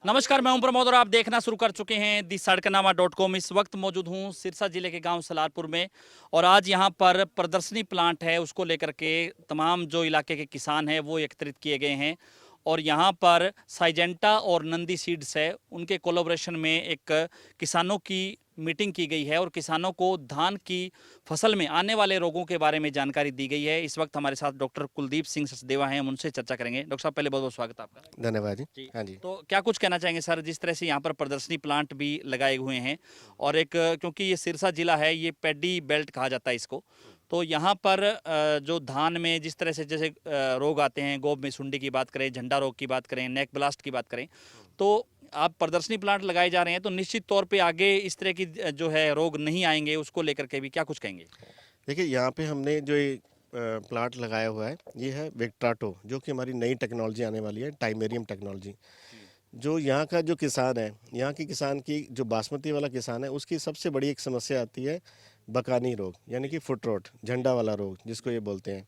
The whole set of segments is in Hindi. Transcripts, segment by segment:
नमस्कार, मैं हूं प्रमोद और आप देखना शुरू कर चुके हैं दी सड़कनामा.com। इस वक्त मौजूद हूं सिरसा जिले के गांव सलारपुर में और आज यहां पर प्रदर्शनी प्लांट है, उसको लेकर के तमाम जो इलाके के किसान हैं वो एकत्रित किए गए हैं और यहां पर साइजेंटा और नंदी सीड्स है, उनके कोलैबोरेशन में एक किसानों की मीटिंग की गई है और किसानों को धान की फसल में आने वाले रोगों के बारे में जानकारी दी गई है। इस वक्त हमारे साथ डॉक्टर कुलदीप सिंह सचदेवा हैं, हम उनसे चर्चा करेंगे। डॉक्टर साहब, पहले बहुत बहुत स्वागत है आपका। धन्यवाद जी। जी। हाँ जी। तो क्या कुछ कहना चाहेंगे सर, जिस तरह से यहाँ पर प्रदर्शनी प्लांट भी लगाए हुए हैं और एक क्योंकि ये सिरसा जिला है, ये पैडी बेल्ट कहा जाता है इसको, तो यहाँ पर जो धान में जिस तरह से जैसे रोग आते हैं, गोब में सुंडी की बात करें, झंडा रोग की बात करें, नेक ब्लास्ट की बात करें, तो आप प्रदर्शनी प्लांट लगाए जा रहे हैं तो निश्चित तौर पे आगे इस तरह की जो है रोग नहीं आएंगे, उसको लेकर के भी क्या कुछ कहेंगे? देखिए, यहाँ पे हमने जो ये प्लांट लगाया हुआ है, ये है विक्ट्राटो, जो कि हमारी नई टेक्नोलॉजी आने वाली है, टाइमेरियम टेक्नोलॉजी। जो यहाँ का जो किसान है, यहाँ के किसान की जो बासमती वाला किसान है, उसकी सबसे बड़ी एक समस्या आती है बकानी रोग, यानी कि फुट रोट, झंडा वाला रोग जिसको ये बोलते हैं।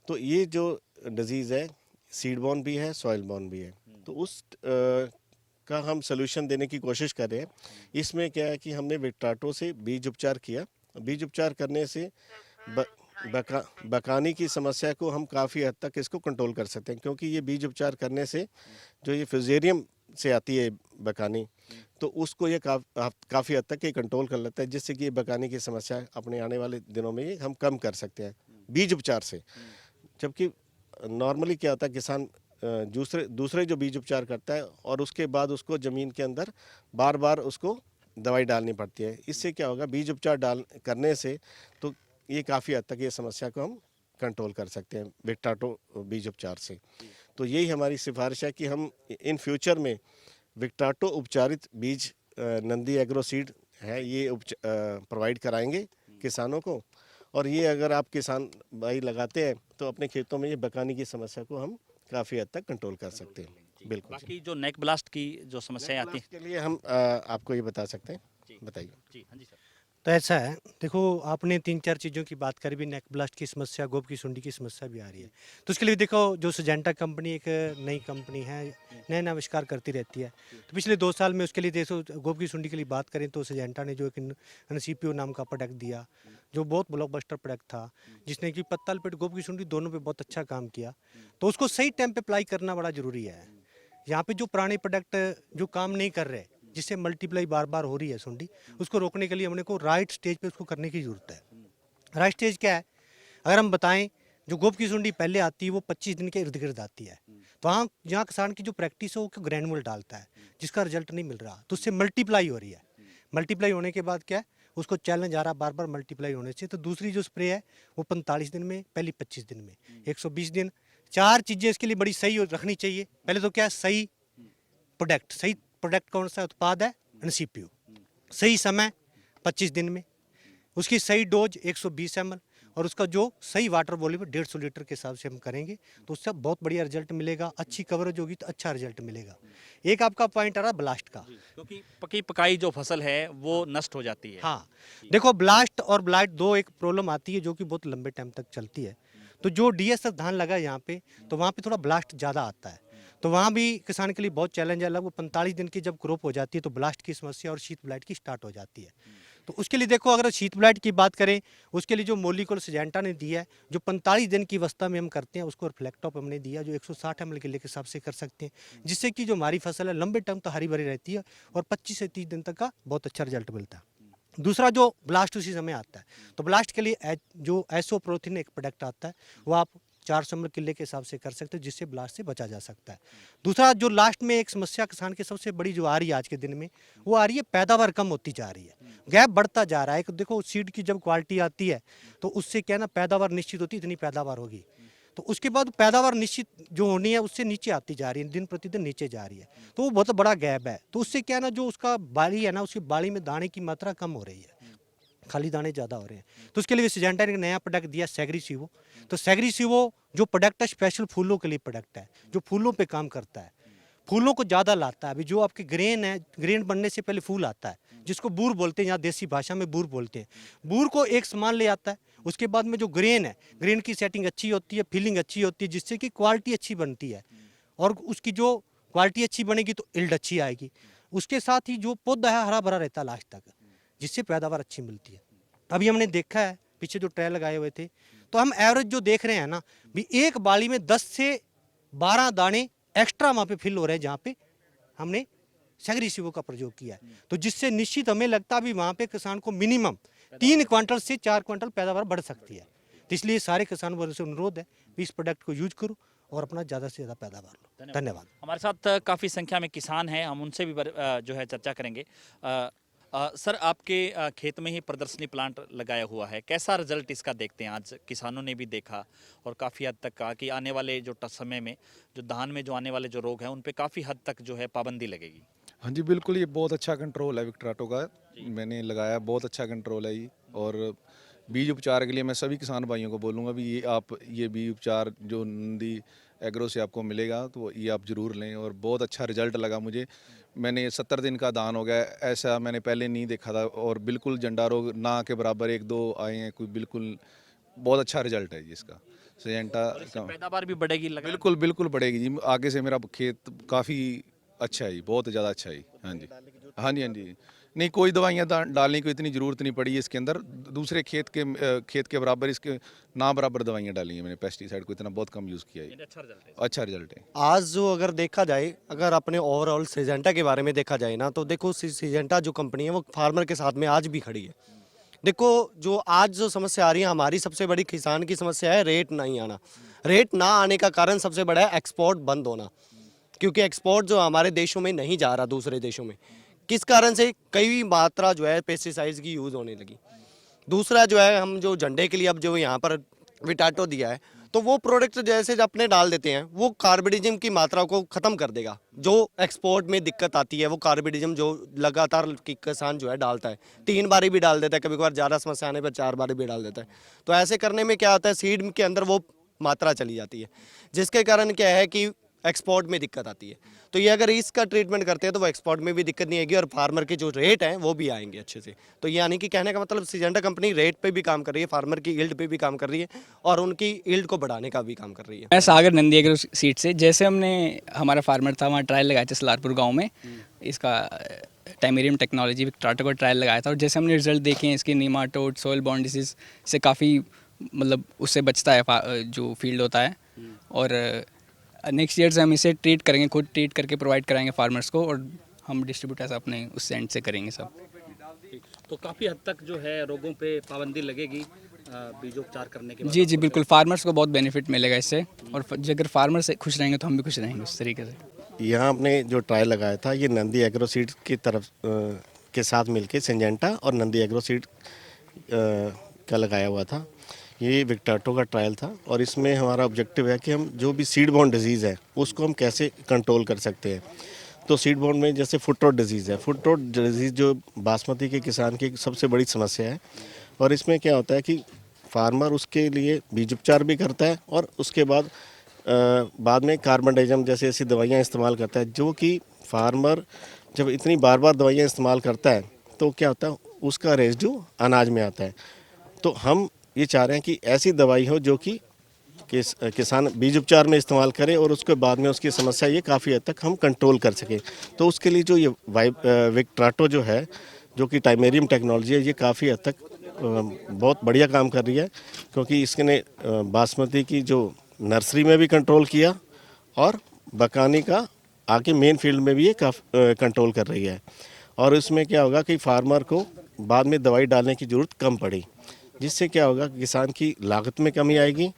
तो ये जो डिजीज़ है, सीड बॉर्न भी है, सॉइल बॉर्न भी है। तो उस का हम सोल्यूशन देने की कोशिश कर रहे हैं। इसमें क्या है कि हमने विक्ट्राटो से बीज उपचार किया। बीज उपचार करने से बकानी की समस्या को हम काफ़ी हद तक इसको कंट्रोल कर सकते हैं, क्योंकि ये बीज उपचार करने से जो ये फ्यूजेरियम से आती है बकानी, तो उसको ये काफ़ी हद तक ये कंट्रोल कर लेता है, जिससे कि ये बकानी की समस्या अपने आने वाले दिनों में ये हम कम कर सकते हैं बीज उपचार से। जबकि नॉर्मली क्या होता है, किसान दूसरे जो बीज उपचार करता है और उसके बाद उसको ज़मीन के अंदर बार बार उसको दवाई डालनी पड़ती है। इससे क्या होगा, बीज उपचार करने से तो ये काफ़ी हद तक ये समस्या को हम कंट्रोल कर सकते हैं विक्ट्राटो बीज उपचार से। तो यही हमारी सिफारिश है कि हम इन फ्यूचर में विक्ट्राटो उपचारित बीज नंदी एग्रो सीड है, ये प्रोवाइड कराएंगे किसानों को। और ये अगर आप किसान भाई लगाते हैं तो अपने खेतों में ये बकानी की समस्या को हम काफ़ी हद तक कंट्रोल कर सकते हैं। बिल्कुल। बाकी जो नेक ब्लास्ट की जो समस्याएं आती हैं, के लिए हम आपको ये बता सकते हैं, बताइए। जी हाँ जी सर। तो ऐसा है, देखो आपने 3-4 चीज़ों की बात करी भी, नेक ब्लास्ट की समस्या, गोब की सुंडी की समस्या भी आ रही है। तो उसके लिए देखो, जो सिजेंटा कंपनी एक नई कंपनी है, नए आविष्कार करती रहती है। तो पिछले 2 साल में उसके लिए देखो, गोब की सुंडी के लिए बात करें तो सिजेंटा ने जो एक एनसीपीओ नाम का प्रोडक्ट दिया, जो बहुत ब्लॉकबस्टर प्रोडक्ट था, जिसने कि पत्तल पेट गोब की सुंडी दोनों पे बहुत अच्छा काम किया। तो उसको सही टाइम पे अप्लाई करना बड़ा ज़रूरी है। यहाँ पे जो पुराने प्रोडक्ट जो काम नहीं कर रहे, जिससे मल्टीप्लाई बार बार हो रही है सुंडी, उसको रोकने के लिए हमने को राइट स्टेज पे उसको करने की ज़रूरत है। राइट स्टेज क्या है, अगर हम बताएं, जो गोब की सुंडी पहले आती है वो 25 दिन के इर्द गिर्द आती है। तो वहाँ जहाँ किसान की जो प्रैक्टिस है वो ग्रैनुअल डालता है, जिसका रिजल्ट नहीं मिल रहा, तो उससे मल्टीप्लाई हो रही है। मल्टीप्लाई होने के बाद क्या है, उसको चैलेंज आ रहा बार बार मल्टीप्लाई होने से। तो दूसरी जो स्प्रे है वो 45 दिन में, पहली 25 दिन में, 120 दिन। 4 चीज़ें इसके लिए बड़ी सही रखनी चाहिए। पहले तो क्या है, सही प्रोडक्ट। सही प्रोडक्ट कौन सा उत्पाद है, एनसीपीओ। सही समय 25 दिन में, उसकी सही डोज 120 ml और उसका जो सही वाटर वॉल्यूम 150 लीटर के हिसाब से हम करेंगे तो उससे बहुत बढ़िया रिजल्ट मिलेगा। अच्छी कवरेज होगी तो अच्छा रिजल्ट मिलेगा। एक आपका पॉइंट आ रहा ब्लास्ट का। क्योंकि पकी पकाई जो फसल है वो नष्ट हो जाती है। हाँ, देखो, ब्लास्ट और ब्लाइट दो एक प्रॉब्लम आती है जो कि बहुत लंबे टाइम तक चलती है। तो जो डीएसएफ धान लगा है यहाँ पे, तो वहाँ पे थोड़ा ब्लास्ट ज़्यादा आता है। तो वहाँ भी किसान के लिए बहुत चैलेंज है। लगभग 45 दिन की जब क्रॉप हो जाती है तो ब्लास्ट की समस्या और शीत ब्लाइट की स्टार्ट हो जाती है। तो उसके लिए देखो, अगर शीत ब्लाइट की बात करें, उसके लिए जो मोलिकुलर सिजेंटा ने दिया है, जो 45 दिन की अवस्था में हम करते हैं, उसको रिफ्लेक्टॉप हमने दिया, जो 160 ml के हिसाब से कर सकते हैं, जिससे कि जो हमारी फसल है लंबे टाइम तो हरी भरी रहती है और 25 से 30 दिन तक का बहुत अच्छा रिजल्ट मिलता है। दूसरा जो ब्लास्ट उसी समय आता है, तो ब्लास्ट के लिए जो एसोप्रोथिन एक प्रोडक्ट आता है, वो आप 400 ml किले के हिसाब से कर सकते हो, जिससे ब्लास्ट से बचा जा सकता है। दूसरा जो लास्ट में एक समस्या किसान की सबसे बड़ी जो आ रही है आज के दिन में, वो आ रही है पैदावार कम होती जा रही है, गैप बढ़ता जा रहा है। देखो, सीड की जब क्वालिटी आती है तो उससे क्या ना, पैदावार निश्चित होती है, इतनी पैदावार होगी, तो उसके बाद पैदावार निश्चित जो होनी है उससे नीचे आती जा रही है, दिन प्रतिदिन नीचे जा रही है। तो वो बहुत बड़ा गैप है। तो उससे क्या ना, जो उसका बाली है ना, उसकी बाली में दाने की मात्रा कम हो रही है, खाली दाने ज़्यादा हो रहे हैं। तो उसके लिए सिजेंटा ने एक नया प्रोडक्ट दिया, सैग्रीसिवो। तो सैग्रीसिवो जो प्रोडक्ट है, स्पेशल फूलों के लिए प्रोडक्ट है, जो फूलों पे काम करता है, फूलों को ज़्यादा लाता है। अभी जो आपके ग्रेन है, ग्रेन बनने से पहले फूल आता है, जिसको बूर बोलते हैं, यहाँ देसी भाषा में बूर बोलते हैं। बूर को एक समान ले आता है। उसके बाद में जो ग्रेन है, ग्रेन की सेटिंग अच्छी होती है, फीलिंग अच्छी होती है, जिससे कि क्वालिटी अच्छी बनती है और उसकी जो क्वालिटी अच्छी बनेगी तो इल्ड अच्छी आएगी। उसके साथ ही जो पौधा है हरा भरा रहता है लास्ट तक, जिससे पैदावार अच्छी मिलती है। अभी हमने देखा है पीछे जो ट्रायल लगाए हुए थे, तो हम एवरेज जो देख रहे हैं ना, भी एक बाली में 10 से 12 दाने एक्स्ट्रा वहाँ पे फिल हो रहे हैं जहाँ पे हमने सेग्रीसिवो का प्रयोग किया है। तो जिससे निश्चित हमें लगता भी वहाँ पे किसान को मिनिमम 3 क्विंटल से 4 क्विंटल पैदावार बढ़ सकती है। तो इसलिए सारे किसानों वर्ग से अनुरोध है कि इस प्रोडक्ट को यूज करो और अपना ज़्यादा से ज़्यादा पैदावार लो। धन्यवाद। हमारे साथ काफ़ी संख्या में किसान हैं, हम उनसे भी जो है चर्चा करेंगे। सर, आपके खेत में ही प्रदर्शनी प्लांट लगाया हुआ है, कैसा रिजल्ट इसका देखते हैं? आज किसानों ने भी देखा और काफ़ी हद तक कहा कि आने वाले जो समय में जो धान में जो आने वाले जो रोग हैं उन पे काफ़ी हद तक जो है पाबंदी लगेगी। हाँ जी बिल्कुल, ये बहुत अच्छा कंट्रोल है विक्टराटो का, मैंने लगाया, बहुत अच्छा कंट्रोल है ये। और बीज उपचार के लिए मैं सभी किसान भाइयों को बोलूँगा भी ये बीज उपचार जो नंदी एग्रो से आपको मिलेगा तो ये आप ज़रूर लें, और बहुत अच्छा रिजल्ट लगा मुझे। मैंने 70 दिन का दान हो गया, ऐसा मैंने पहले नहीं देखा था, और बिल्कुल जंडा रोग ना के बराबर 1-2 आए हैं, कोई बिल्कुल बहुत अच्छा रिजल्ट है जी इसका। सिजेंटा पैदावार भी बढ़ेगी लगा? बिल्कुल बिल्कुल बढ़ेगी जी, आगे से मेरा खेत काफ़ी अच्छा है, बहुत ज़्यादा अच्छा है। हाँ जी, हाँ जी, हाँ जी। नहीं, कोई दवाइयाँ डालने की इतनी ज़रूरत नहीं पड़ी इसके अंदर। दूसरे खेत के बराबर इसके ना बराबर दवाइयाँ डाली हैं मैंने, पेस्टिसाइड को इतना बहुत कम यूज़ किया है। अच्छा रिजल्ट है। अच्छा रिजल्ट है। आज जो अगर देखा जाए, अगर अपने ओवरऑल सिजेंटा के बारे में देखा जाए ना, तो देखो सिजेंटा जो कंपनी है वो फार्मर के साथ में आज भी खड़ी है। देखो जो आज जो समस्या आ रही है, हमारी सबसे बड़ी किसान की समस्या है रेट नहीं आना। रेट ना आने का कारण सबसे बड़ा है एक्सपोर्ट बंद होना, क्योंकि एक्सपोर्ट जो हमारे देशों में नहीं जा रहा दूसरे देशों में, किस कारण से? कई मात्रा जो है पेस्टिसाइड्स की यूज़ होने लगी। दूसरा जो है, हम जो झंडे के लिए अब जो यहाँ पर विटाटो दिया है, तो वो प्रोडक्ट जैसे जब अपने डाल देते हैं वो कार्बोडिज्म की मात्रा को ख़त्म कर देगा। जो एक्सपोर्ट में दिक्कत आती है वो कार्बोडिज्म जो लगातार किसान जो है डालता है, 3 बारी भी डाल देता है, कभी कभार ज़्यादा समस्या आने पर 4 बारी भी डाल देता है। तो ऐसे करने में क्या होता है, सीड के अंदर वो मात्रा चली जाती है, जिसके कारण क्या है कि एक्सपोर्ट में दिक्कत आती है। तो ये अगर इसका ट्रीटमेंट करते हैं तो वो एक्सपोर्ट में भी दिक्कत नहीं आएगी और फार्मर के जो रेट हैं वो भी आएंगे अच्छे से। तो यानी कि कहने का मतलब सिजेंटा कंपनी रेट पे भी काम कर रही है, फार्मर की यील्ड पे भी काम कर रही है और उनकी यील्ड को बढ़ाने का भी काम कर रही है। मैं सागर नंदी एग्रो सीट से, जैसे हमने हमारा फार्मर था वहाँ ट्रायल लगाए थे सलारपुर गांव में, इसका टाइमेरियम टेक्नोलॉजी विक्टराटो का ट्रायल लगाया था, और जैसे हमने रिजल्ट देखे हैं इसके नीमाटोड सोइल बॉर्न डिसीज से काफ़ी मतलब उससे बचता है जो फील्ड होता है। और नेक्स्ट ईयर से हम इसे ट्रीट करेंगे, खुद ट्रीट करके प्रोवाइड कराएंगे फार्मर्स को, और हम डिस्ट्रीब्यूटर्स अपने उस एंड से करेंगे सब। तो काफ़ी हद तक जो है रोगों पे पाबंदी लगेगी बीजोपचार करने के बाद? जी जी बिल्कुल, फार्मर्स को बहुत बेनिफिट मिलेगा इससे, और अगर फार्मर्स खुश रहेंगे तो हम भी खुश रहेंगे उस तरीके से। यहाँ आपने जो ट्रायल लगाया था ये नंदी एग्रो सीड की तरफ के साथ मिलके सिंजेंटा और नंदी एग्रो सीड का लगाया हुआ था। ये विक्टराटो का ट्रायल था और इसमें हमारा ऑब्जेक्टिव है कि हम जो भी सीड बॉर्न डिजीज़ है उसको हम कैसे कंट्रोल कर सकते हैं। तो सीड बॉर्न में जैसे फुट रोट डिजीज़ है, फुट रोट डिजीज़ जो बासमती के किसान की सबसे बड़ी समस्या है, और इसमें क्या होता है कि फार्मर उसके लिए बीज उपचार भी करता है और उसके बाद में कार्बनडाइजम जैसे ऐसी दवाइयाँ इस्तेमाल करता है, जो कि फार्मर जब इतनी बार बार दवाइयाँ इस्तेमाल करता है तो क्या होता है उसका रेजिड्यू अनाज में आता है। तो हम ये चाह रहे हैं कि ऐसी दवाई हो जो कि किसान बीज उपचार में इस्तेमाल करे और उसके बाद में उसकी समस्या ये काफ़ी हद तक हम कंट्रोल कर सकें। तो उसके लिए जो ये विक्टराटो जो है, जो कि टाइमेरियम टेक्नोलॉजी है, ये काफ़ी हद तक बहुत बढ़िया काम कर रही है, क्योंकि इसने बासमती की जो नर्सरी में भी कंट्रोल किया और बकानी का आगे मेन फील्ड में भी ये कंट्रोल कर रही है। और इसमें क्या होगा कि फार्मर को बाद में दवाई डालने की ज़रूरत कम पड़ी, जिससे क्या होगा कि किसान की लागत में कमी आएगी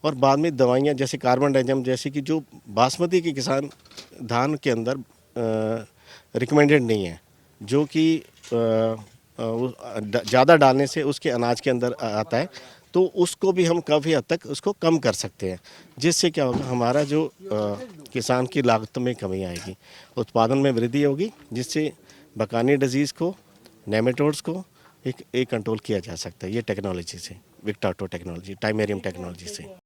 और बाद में दवाइयाँ जैसे कार्बनडाइजम जैसे कि जो बासमती के किसान धान के अंदर रिकमेंडेड नहीं है, जो कि ज़्यादा डालने से उसके अनाज के अंदर आता है, तो उसको भी हम काफ़ी हद तक उसको कम कर सकते हैं, जिससे क्या होगा हमारा जो किसान की लागत में कमी आएगी, उत्पादन में वृद्धि होगी, जिससे बकानी डिजीज़ को, नेमेटोड्स को एक कंट्रोल किया जा सकता है ये टेक्नोलॉजी से, विक्टराटो टेक्नोलॉजी, टाइमेरियम टेक्नोलॉजी से।